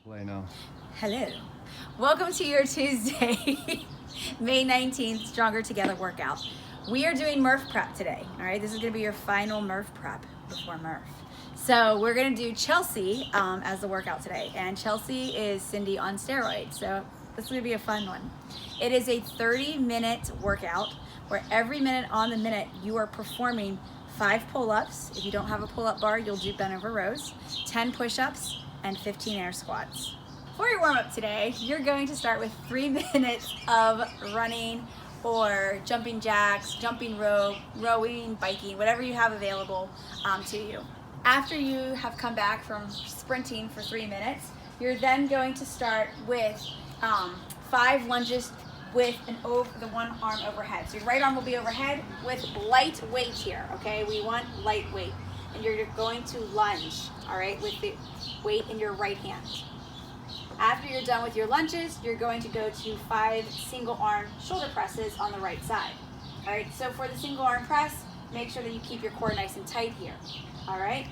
Play now. Hello. Welcome to your Tuesday, May 19th, Stronger Together workout. We are doing Murph prep today, all right? This is gonna be your final Murph prep before Murph. So we're gonna do Chelsea as the workout today. And Chelsea is Cindy on steroids, so this is gonna be a fun one. It is a 30-minute workout where every minute on the minute you are performing 5 pull-ups. If you don't have a pull-up bar, you'll do bent over rows, 10 push-ups, and 15 air squats. For your warm-up today, you're going to start with 3 minutes of running or jumping jacks, jumping rope, rowing, biking, whatever you have available to you. After you have come back from sprinting for 3 minutes, you're then going to start with 5 lunges with the one arm overhead. So your right arm will be overhead with light weight here, okay? We want light weight. And you're going to lunge, all right, with the weight in your right hand. After you're done with your lunges, you're going to go to 5 single arm shoulder presses on the right side. All right, so for the single arm press, make sure that you keep your core nice and tight here, all right?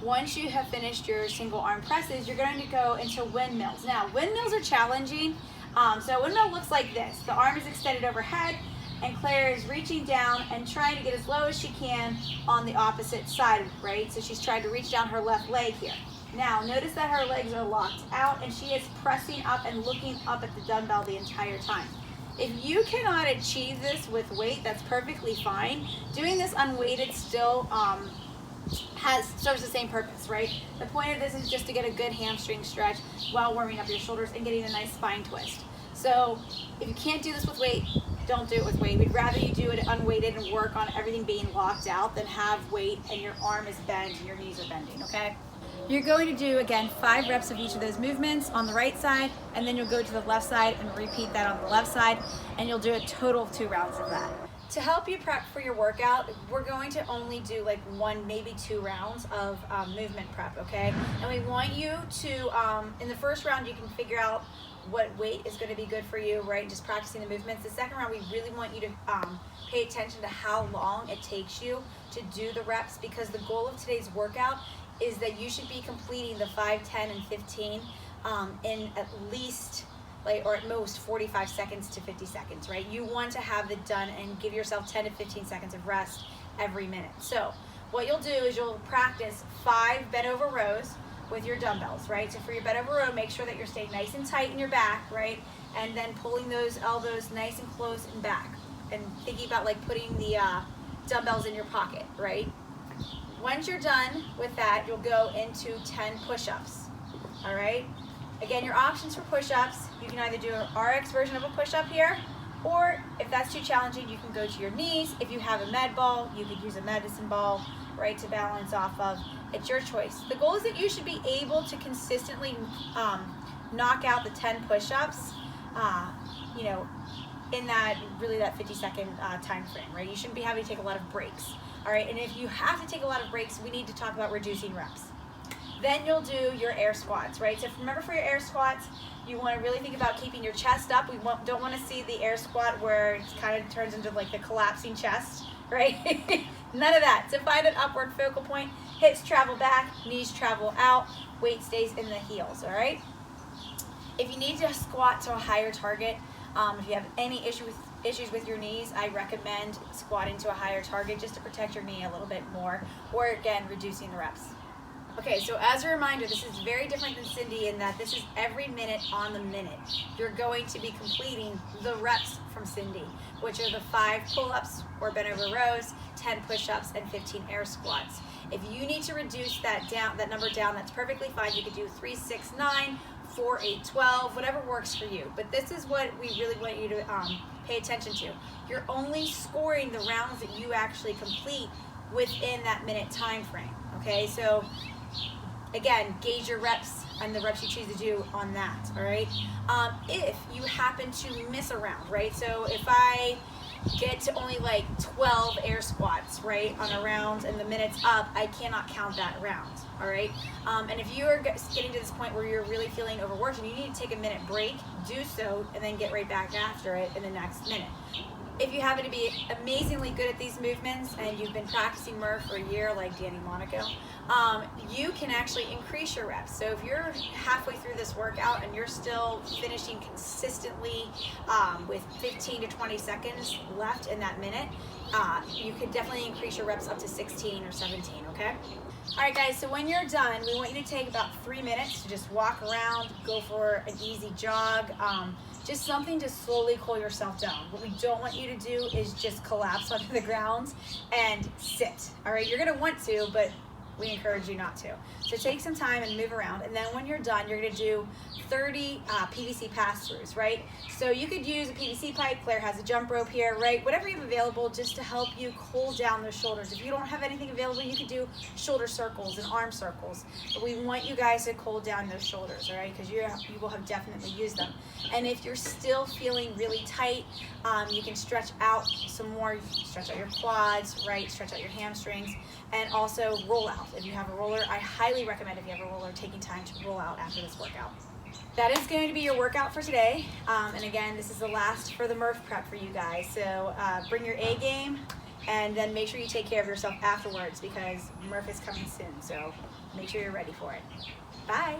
Once you have finished your single arm presses, you're going to go into windmills. Now, windmills are challenging. So a windmill looks like this. The arm is extended overhead, and Claire is reaching down and trying to get as low as she can on the opposite side, right? So she's trying to reach down her left leg here. Now, notice that her legs are locked out and she is pressing up and looking up at the dumbbell the entire time. If you cannot achieve this with weight, that's perfectly fine. Doing this unweighted still serves the same purpose, right? The point of this is just to get a good hamstring stretch while warming up your shoulders and getting a nice spine twist. So if you can't do this with weight, don't do it with weight. We'd rather you do it unweighted and work on everything being locked out than have weight and your arm is bent and your knees are bending, okay? You're going to do, again, 5 reps of each of those movements on the right side, and then you'll go to the left side and repeat that on the left side, and you'll do a total of 2 rounds of that. To help you prep for your workout, we're going to only do like 1, maybe 2 rounds of movement prep, okay? And we want you to, in the first round, you can figure out what weight is going to be good for you, right? Just practicing the movements. The second round, we really want you to pay attention to how long it takes you to do the reps, because the goal of today's workout is that you should be completing the 5, 10, and 15 in at least, or at most 45 seconds to 50 seconds, right? You want to have it done and give yourself 10 to 15 seconds of rest every minute. So what you'll do is you'll practice 5 bent over rows with your dumbbells, right? So for your bent over row, make sure that you're staying nice and tight in your back, right? And then pulling those elbows nice and close and back. And thinking about like putting the dumbbells in your pocket, right? Once you're done with that, you'll go into 10 push-ups, all right? Again, your options for push-ups, you can either do an Rx version of a push-up here, or if that's too challenging, you can go to your knees. If you have a med ball, you could use a medicine ball, right, to balance off of. It's your choice. The goal is that you should be able to consistently knock out the 10 push-ups, you know, in that 50-second time frame, right? You shouldn't be having to take a lot of breaks, all right? And if you have to take a lot of breaks, we need to talk about reducing reps. Then you'll do your air squats, right? So remember, for your air squats, you want to really think about keeping your chest up. We don't want to see the air squat where it kind of turns into like the collapsing chest, right? None of that. So find an upward focal point. Hips travel back, knees travel out, weight stays in the heels, all right? If you need to squat to a higher target, if you have any issues with your knees, I recommend squatting to a higher target just to protect your knee a little bit more, or again, reducing the reps. Okay, so as a reminder, this is very different than Cindy in that this is every minute on the minute. You're going to be completing the reps from Cindy, which are the 5 pull-ups or bent over rows, 10 push-ups, and 15 air squats. If you need to reduce that number down, that's perfectly fine. You could do 3, 6, 9, 4, 8, 12, whatever works for you. But this is what we really want you to pay attention to. You're only scoring the rounds that you actually complete within that minute time frame, okay? So again, gauge your reps and the reps you choose to do on that, all right? If you happen to miss a round, right? So if I get to only like 12 air squats, right, on a round and the minute's up, I cannot count that round, all right? And if you are getting to this point where you're really feeling overworked and you need to take a minute break, do so and then get right back after it in the next minute. If you happen to be amazingly good at these movements and you've been practicing Murph for a year like Danny Monaco, you can actually increase your reps. So if you're halfway through this workout and you're still finishing consistently with 15 to 20 seconds left in that minute, you could definitely increase your reps up to 16 or 17, okay? All right, guys, so when you're done, we want you to take about 3 minutes to just walk around, go for an easy jog, just something to slowly cool yourself down. What we don't want you to do is just collapse onto the ground and sit, all right? You're gonna want to, but we encourage you not to. So take some time and move around, and then when you're done, you're gonna do 30 PVC pass-throughs, right? So you could use a PVC pipe. Claire has a jump rope here, right? Whatever you have available just to help you cool down those shoulders. If you don't have anything available, you could do shoulder circles and arm circles. But we want you guys to cool down those shoulders, all right? Because you will have definitely used them. And if you're still feeling really tight, you can stretch out some more. You can stretch out your quads, right? Stretch out your hamstrings, and also roll out. If you have a roller, I highly recommend, if you have a roller, taking time to roll out after this workout. That is going to be your workout for today. And again, this is the last for the Murph prep for you guys. So bring your A game, and then make sure you take care of yourself afterwards because Murph is coming soon. So make sure you're ready for it. Bye.